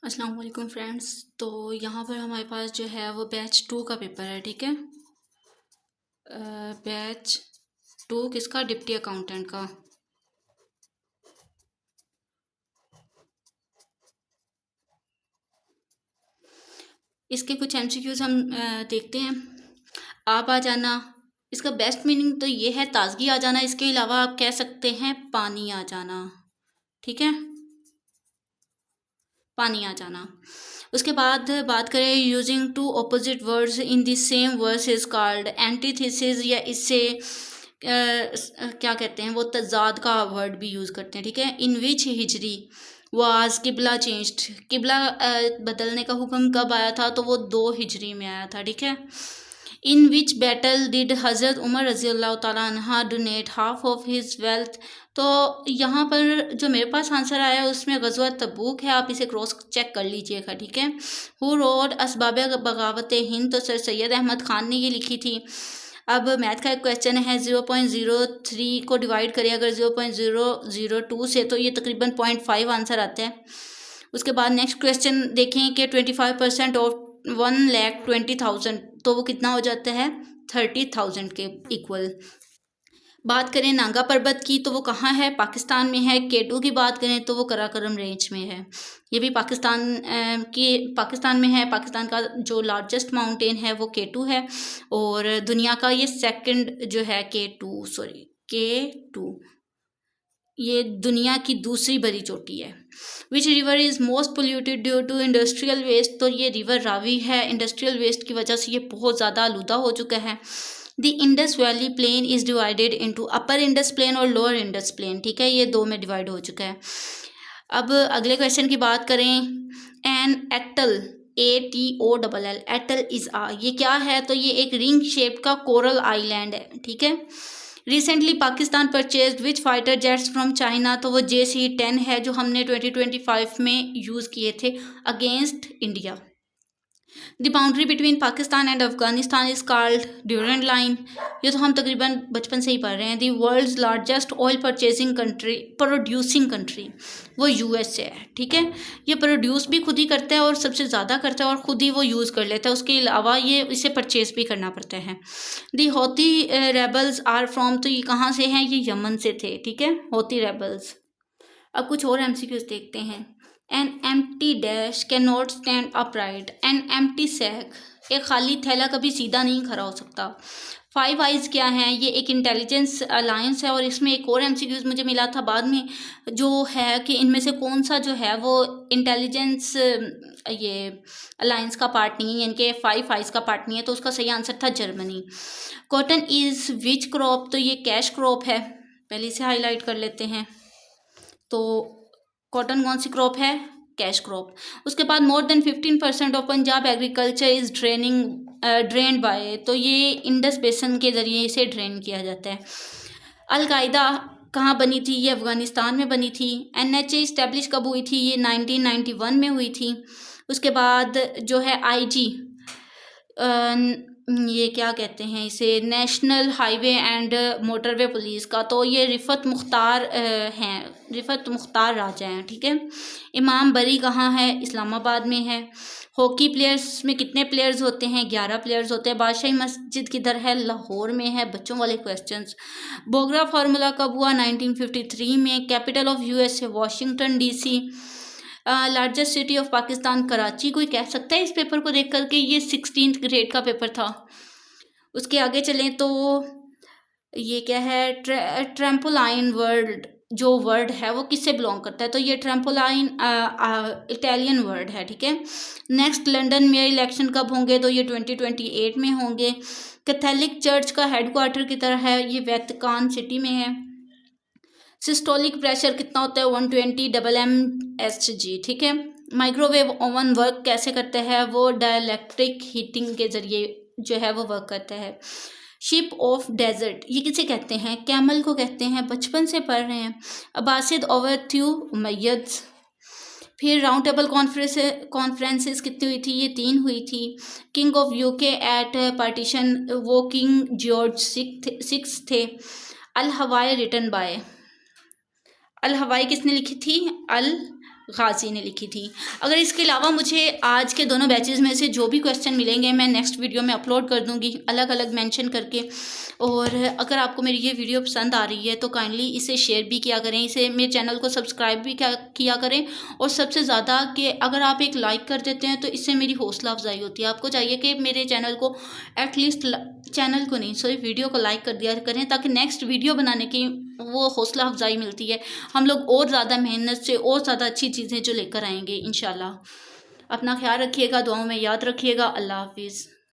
अस्सलाम वालेकुम फ्रेंड्स। तो यहाँ पर हमारे पास जो है वो बैच 2 का पेपर है, ठीक है। बैच 2 किसका? डिप्टी अकाउंटेंट का। इसके कुछ एमसीक्यूज हम देखते हैं। आप आ जाना, इसका बेस्ट मीनिंग तो ये है ताजगी आ जाना। इसके अलावा आप कह सकते हैं पानी आ जाना, ठीक है, पानी आ जाना। उसके बाद बात करें using two opposite words in the same verse is called antithesis, या इससे क्या कहते हैं वो तजाद का वर्ड भी यूज़ करते हैं, ठीक है। इन विच हिजरी वाज किबला चेंज्ड, किबला बदलने का हुक्म कब आया था? तो वो 2 हिजरी में आया था, ठीक है। इन विच बैटल डिड हज़रत उमर रज़ी अल्लाह ताला अन्हा donate half of his wealth. तो यहाँ पर जो मेरे पास आंसर आया है उसमें गज़वा तबूक है, आप इसे क्रॉस चेक कर लीजिएगा, ठीक है। हु रोड असबाब बगावत हिंद, तो सर सैयद अहमद ख़ान ने ये लिखी थी। अब मैथ का एक क्वेश्चन है, 0.03 को डिवाइड करें अगर 0.002 से, तो ये तकरीबन 0.5 आंसर आता है। उसके बाद नेक्स्ट क्वेश्चन देखें कि 25% ऑफ 1,20,000, तो वो कितना हो जाता है? 30,000 के इक्वल। बात करें नागा पर्वत की तो वो कहाँ है? पाकिस्तान में है। केटू की बात करें तो वो कराकोरम रेंज में है, ये भी पाकिस्तान में है। पाकिस्तान का जो लार्जेस्ट माउंटेन है वो केटू है, और दुनिया का ये सेकंड जो है के टू, ये दुनिया की दूसरी बड़ी चोटी है। Which river is most polluted due to industrial waste, तो ये रिवर रावी है। इंडस्ट्रियल वेस्ट की वजह से ये बहुत ज़्यादा आलूदा हो चुका है। The Indus valley plain is divided into upper Indus plain और लोअर इंडस प्लेन, ठीक है, ये 2 में डिवाइड हो चुका है। अब अगले क्वेश्चन की बात करें, an atoll, ATOLL, atoll is ये क्या है? तो ये एक रिंग शेप का कोरल आइलैंड है, ठीक है। Recently Pakistan purchase which fighter jets from China, तो वो JC-10 है जो हमने 2025 में यूज़ किए थे against India. The boundary between Pakistan and Afghanistan is called Durand line, ये तो हम तकरीबन बचपन से ही पढ़ रहे हैं। The world's largest oil producing country, वो USA है, ठीक है। ये प्रोड्यूस भी खुद ही करता है और सबसे ज़्यादा करता है और ख़ुद ही वो यूज़ कर लेता है, उसके अलावा ये इसे परचेज भी करना पड़ता है। दी हौती रेबल्स आर फ्रॉम, तो ये कहाँ से हैं? ये यमन से थे, ठीक है, हौती रेबल्स। अब कुछ और MCQs देखते हैं। An empty dash can not stand upright, an empty sack, एक खाली थैला कभी सीधा नहीं खड़ा हो सकता। 5 आइज़ क्या हैं? ये एक इंटेलिजेंस अलायंस है, और इसमें एक और MCQs मुझे मिला था बाद में, जो है कि इनमें से कौन सा जो है वो इंटेलिजेंस ये अलायंस का पार्ट नहीं है, यानी कि 5 आइज़ का पार्ट नहीं है, तो उसका सही आंसर था Germany. Cotton is which crop, तो ये कैश क्रॉप है, पहले इसे हाईलाइट कर लेते हैं। तो कॉटन कौन सी क्रॉप है? Cash crop. उसके बाद more than 15% of Punjab agriculture is drained by, तो ये इंडस बेसन के ज़रिए इसे ड्रेन किया जाता है। अलकायदा कहाँ बनी थी? ये अफ़गानिस्तान में बनी थी। NHA इस्टेब्लिश कब हुई थी? ये 1991 में हुई थी। उसके बाद जो है IG, ये क्या कहते हैं इसे, national highway and motorway police का, तो ये रिफ़त मुख्तार हैं, रिफ़त मुख्तार राजा हैं, ठीक है। इमाम बरी कहाँ है? इस्लामाबाद में है। हॉकी प्लेयर्स में कितने प्लेयर्स होते हैं? 11 प्लेयर्स होते हैं। बादशाही मस्जिद किधर है? लाहौर में है। बच्चों वाले क्वेश्चंस। बोगरा फार्मूला कब हुआ? 1953 में। Capital of USA Washington DC। Largest city of Pakistan Karachi. कोई कह सकता है इस पेपर को देख करके ये 16th ग्रेड का पेपर था। उसके आगे चलें तो ये क्या है? ट्रैम्पोलाइन वर्ड, जो वर्ड है वो किससे बिलोंग करता है? तो ये ट्रैम्पोलाइन इटालियन वर्ड है, ठीक है। नेक्स्ट लंदन मेयर इलेक्शन कब होंगे? तो ये 2028 में होंगे। कैथोलिक चर्च का हेडक्वार्टर की तरह है, ये वेटिकन सिटी में है। सिस्टोलिक प्रेशर कितना होता है? 120 mmHg, ठीक है। माइक्रोवेव ओवन वर्क कैसे करते हैं? वो डायलैक्ट्रिक हीटिंग के ज़रिए जो है वो वर्क करता है। शिप ऑफ डेजर्ट ये किसे कहते हैं? कैमल को कहते हैं, बचपन से पढ़ रहे हैं। Abbasid overthrew Umayyad. फिर राउंड टेबल कॉन्फ्रेंसेस कितनी हुई थी? ये 3 हुई थी। King of UK at partition, वो किंग जॉर्ज 6 थे। अल हवाई रिटन बाय, अल हवाई किसने लिखी थी? अल गाजी ने लिखी थी। अगर इसके अलावा मुझे आज के दोनों बैचेज़ में से जो भी क्वेश्चन मिलेंगे मैं नेक्स्ट वीडियो में अपलोड कर दूँगी अलग अलग मेंशन करके। और अगर आपको मेरी ये वीडियो पसंद आ रही है तो काइंडली इसे शेयर भी किया करें, इसे मेरे चैनल को सब्सक्राइब भी किया करें। और सबसे ज़्यादा कि अगर आप एक लाइक कर देते हैं तो इससे मेरी हौसला अफजाई होती है। आपको चाहिए कि मेरे चैनल को एटलीस्ट, चैनल को नहीं सॉरी वीडियो को लाइक कर दिया करें, ताकि नेक्स्ट वीडियो बनाने की वो हौसला अफजाई मिलती है। हम लोग और ज़्यादा मेहनत से और ज़्यादा अच्छी चीज़ें जो लेकर आएंगे इंशाल्लाह। अपना ख्याल रखिएगा, दुआओं में याद रखिएगा। अल्लाह हाफिज़।